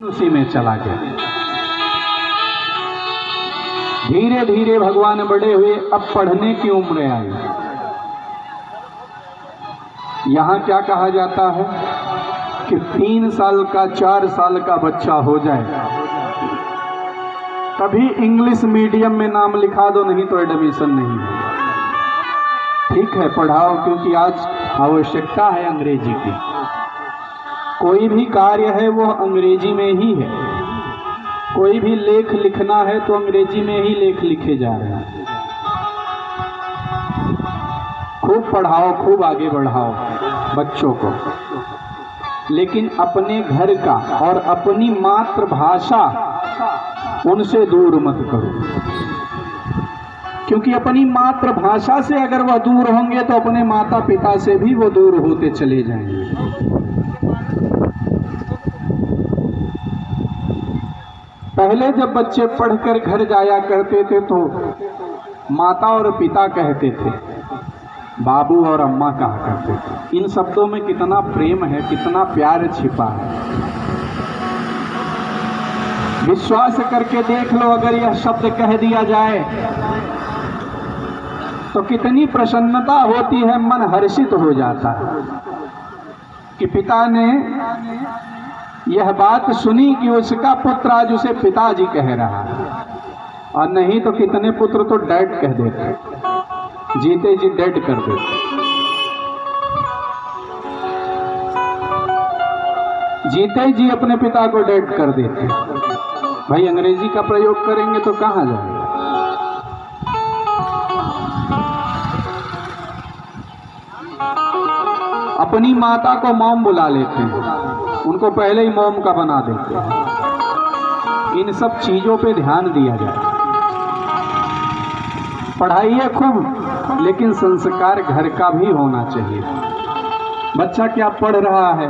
उसी में चला गया। धीरे धीरे भगवान बड़े हुए, अब पढ़ने की उम्र आई। यहाँ क्या कहा जाता है कि 3 साल का 4 साल का बच्चा हो जाए तभी इंग्लिश मीडियम में नाम लिखा दो, नहीं तो एडमिशन नहीं है। ठीक है, पढ़ाओ, क्योंकि आज आवश्यकता है अंग्रेजी की। कोई भी कार्य है वो अंग्रेजी में ही है। कोई भी लेख लिखना है तो अंग्रेजी में ही लेख लिखे जा रहे हैं। खूब पढ़ाओ, खूब आगे बढ़ाओ बच्चों को, लेकिन अपने घर का और अपनी मातृभाषा उनसे दूर मत करो, क्योंकि अपनी मातृभाषा से अगर वह दूर होंगे तो अपने माता पिता से भी वो दूर होते चले जाएंगे। पहले जब बच्चे पढ़कर घर जाया करते थे तो माता और पिता कहते थे, बाबू और अम्मा कहा करते थे। इन शब्दों में कितना प्रेम है, कितना प्यार छिपा है। विश्वास करके देख लो, अगर यह शब्द कह दिया जाए तो कितनी प्रसन्नता होती है, मन हर्षित हो जाता है कि पिता ने यह बात सुनी कि उसका पुत्र आज उसे पिताजी कह रहा है। और नहीं तो कितने पुत्र तो डैड कह देते, जीते जी डैड कर देते। जीते जी अपने पिता को डैड कर देते। भाई अंग्रेजी का प्रयोग करेंगे तो कहाँ जाएंगे। अपनी माता को मॉम बुला लेते हैं, उनको पहले ही मॉम का बना देते हैं। इन सब चीजों पे ध्यान दिया जाए। पढ़ाइए खूब, लेकिन संस्कार घर का भी होना चाहिए। बच्चा क्या पढ़ रहा है,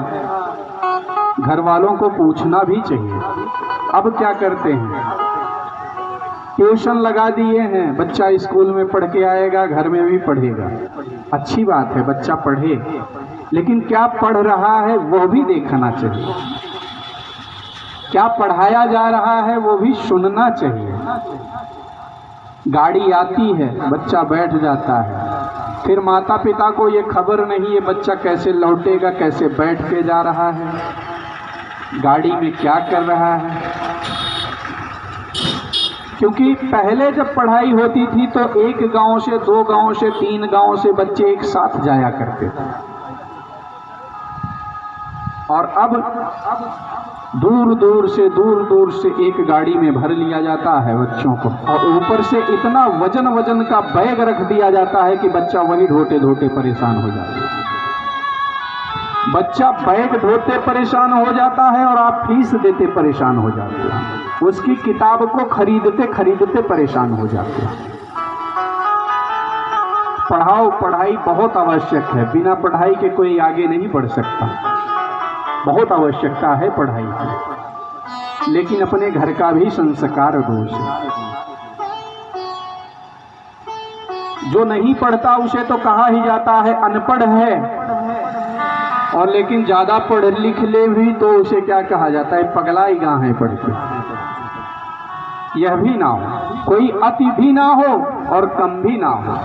घर वालों को पूछना भी चाहिए। अब क्या करते हैं, ट्यूशन लगा दिए हैं, बच्चा स्कूल में पढ़ के आएगा, घर में भी पढ़ेगा। अच्छी बात है, बच्चा पढ़े, लेकिन क्या पढ़ रहा है वो भी देखना चाहिए। क्या पढ़ाया जा रहा है वो भी सुनना चाहिए। गाड़ी आती है, बच्चा बैठ जाता है, फिर माता पिता को ये खबर नहीं है बच्चा कैसे लौटेगा, कैसे बैठ के जा रहा है, गाड़ी में क्या कर रहा है। क्योंकि पहले जब पढ़ाई होती थी तो 1 गांव से 2 गांव से 3 गांव से बच्चे एक साथ जाया करते थे, और अब दूर दूर से एक गाड़ी में भर लिया जाता है बच्चों को, और ऊपर से इतना वजन का बैग रख दिया जाता है कि बच्चा वही ढोते ढोते परेशान हो जाता है। बच्चा बैग ढोते परेशान हो जाता है और आप फीस देते परेशान हो जाते हैं। उसकी किताब को खरीदते परेशान हो जाते हैं। पढ़ाओ, पढ़ाई बहुत आवश्यक है। बिना पढ़ाई के कोई आगे नहीं बढ़ सकता। बहुत आवश्यकता है पढ़ाई की, लेकिन अपने घर का भी संस्कार दोष है। जो नहीं पढ़ता उसे तो कहा ही जाता है अनपढ़ है, और लेकिन ज्यादा पढ़ लिख ले भी तो उसे क्या कहा जाता है, पगलाई गां है पढ़ के। यह भी ना हो, कोई अति भी ना हो और कम भी ना हो।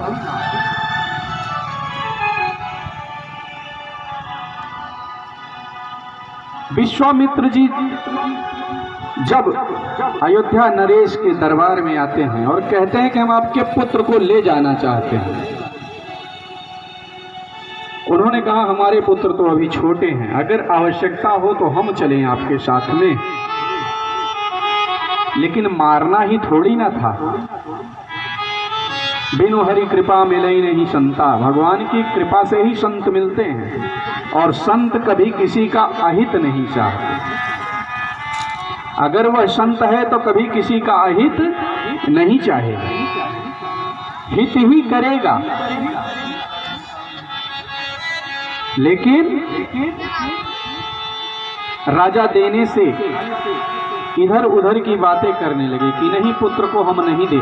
विश्वामित्र जी जब अयोध्या नरेश के दरबार में आते हैं और कहते हैं कि हम आपके पुत्र को ले जाना चाहते हैं, उन्होंने कहा हमारे पुत्र तो अभी छोटे हैं, अगर आवश्यकता हो तो हम चलें आपके साथ में, लेकिन मारना ही थोड़ी ना था। बिनु हरि कृपा मिले नहीं संता, भगवान की कृपा से ही संत मिलते हैं, और संत कभी किसी का अहित नहीं चाहते। अगर वह संत है तो कभी kiसी का अहित नहीं चाहेगा, हित ही करेगा। लेकिन राजा देने से इधर उधर की बातें करने लगे कि नहीं, पुत्र को हम नहीं दे